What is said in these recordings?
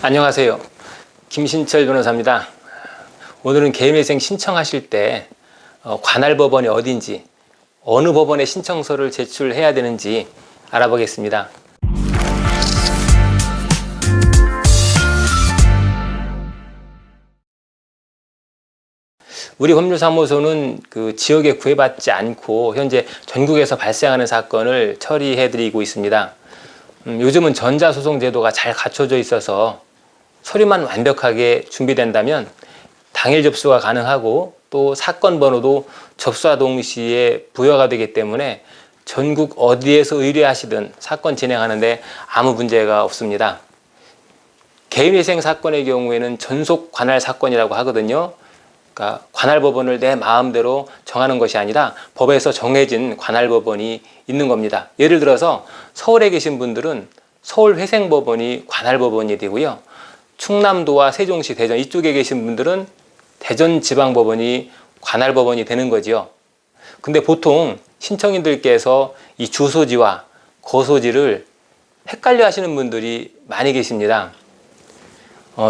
안녕하세요. 김신철 변호사입니다. 오늘은 개인회생 신청하실 때 관할 법원이 어딘지, 어느 법원에 신청서를 제출해야 되는지 알아보겠습니다. 우리 법률사무소는 그 지역에 구애받지 않고 현재 전국에서 발생하는 사건을 처리해드리고 있습니다. 요즘은 전자소송 제도가 잘 갖춰져 있어서 서류만 완벽하게 준비된다면 당일 접수가 가능하고 또 사건 번호도 접수와 동시에 부여가 되기 때문에 전국 어디에서 의뢰하시든 사건 진행하는데 아무 문제가 없습니다. 개인회생 사건의 경우에는 전속 관할 사건이라고 하거든요. 그러니까 관할 법원을 내 마음대로 정하는 것이 아니라 법에서 정해진 관할 법원이 있는 겁니다. 예를 들어서 서울에 계신 분들은 서울회생법원이 관할 법원이 되고요. 충남도와 세종시, 대전 이쪽에 계신 분들은 대전지방법원이 관할 법원이 되는 거죠. 근데 보통 신청인들께서 이 주소지와 거소지를 헷갈려 하시는 분들이 많이 계십니다.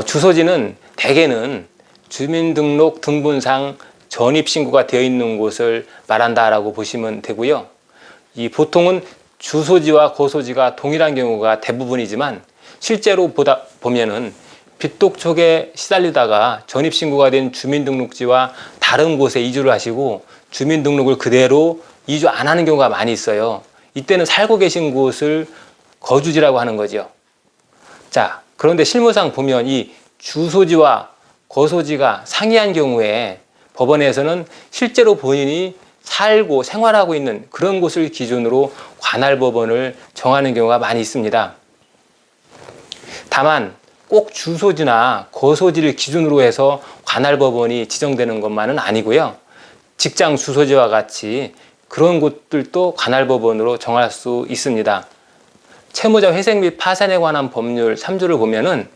주소지는 대개는 주민등록 등본상 전입신고가 되어 있는 곳을 말한다라고 보시면 되고요. 이 보통은 주소지와 거소지가 동일한 경우가 대부분이지만 실제로 보면은 빚독촉에 시달리다가 전입신고가 된 주민등록지와 다른 곳에 이주를 하시고 주민등록을 그대로 이주 안 하는 경우가 많이 있어요. 이때는 살고 계신 곳을 거주지라고 하는 거죠. 자, 그런데 실무상 보면 이 주소지와 거소지가 상이한 경우에 법원에서는 실제로 본인이 살고 생활하고 있는 그런 곳을 기준으로 관할 법원을 정하는 경우가 많이 있습니다. 다만 꼭 주소지나 거소지를 기준으로 해서 관할 법원이 지정되는 것만은 아니고요. 직장 주소지와 같이 그런 곳들도 관할 법원으로 정할 수 있습니다. 채무자 회생 및 파산에 관한 법률 3조를 보면은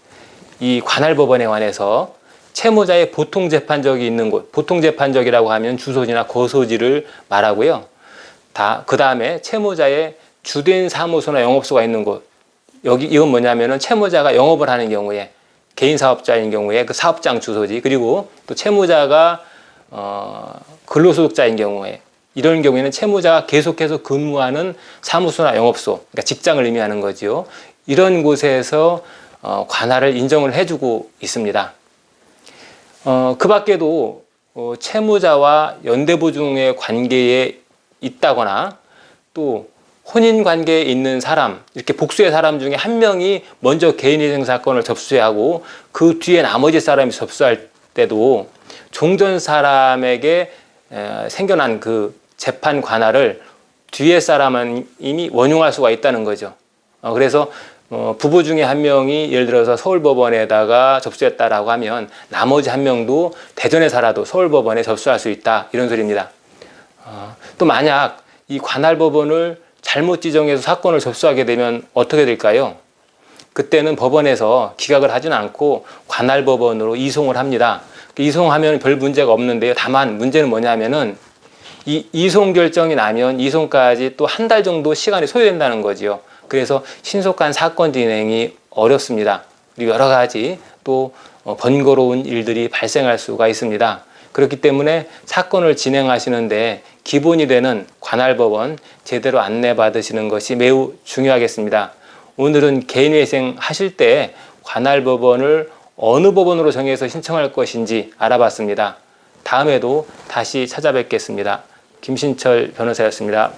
이 관할 법원에 관해서 채무자의 보통재판적이 있는 곳, 보통재판적이라고 하면 주소지나 거소지를 말하고요. 그 다음에 채무자의 주된 사무소나 영업소가 있는 곳, 이건 뭐냐면은 채무자가 영업을 하는 경우에, 개인 사업자인 경우에 그 사업장 주소지, 그리고 또 채무자가 근로소득자인 경우에, 이런 경우에는 채무자가 계속해서 근무하는 사무소나 영업소, 그러니까 직장을 의미하는 거죠. 이런 곳에서 관할을 인정을 해주고 있습니다. 그 밖에도 채무자와 연대보증의 관계에 있다거나 또 혼인 관계에 있는 사람, 이렇게 복수의 사람 중에 한 명이 먼저 개인회생 사건을 접수하고 그 뒤에 나머지 사람이 접수할 때도 종전 사람에게 생겨난 그 재판 관할을 뒤에 사람은 이미 원용할 수가 있다는 거죠. 그래서 부부 중에 한 명이 예를 들어서 서울법원에다가 접수했다라고 하면 나머지 한 명도 대전에 살아도 서울법원에 접수할 수 있다, 이런 소리입니다. 또 만약 이 관할법원을 잘못 지정해서 사건을 접수하게 되면 어떻게 될까요? 그때는 법원에서 기각을 하진 않고 관할법원으로 이송을 합니다. 이송하면 별 문제가 없는데요. 다만 문제는 뭐냐면은 이 이송 결정이 나면 이송까지 또 한 달 정도 시간이 소요된다는 거죠. 그래서 신속한 사건 진행이 어렵습니다. 그리고 여러 가지 또 번거로운 일들이 발생할 수가 있습니다. 그렇기 때문에 사건을 진행하시는데 기본이 되는 관할법원 제대로 안내받으시는 것이 매우 중요하겠습니다. 오늘은 개인회생 하실 때 관할법원을 어느 법원으로 정해서 신청할 것인지 알아봤습니다. 다음에도 다시 찾아뵙겠습니다. 김신철 변호사였습니다.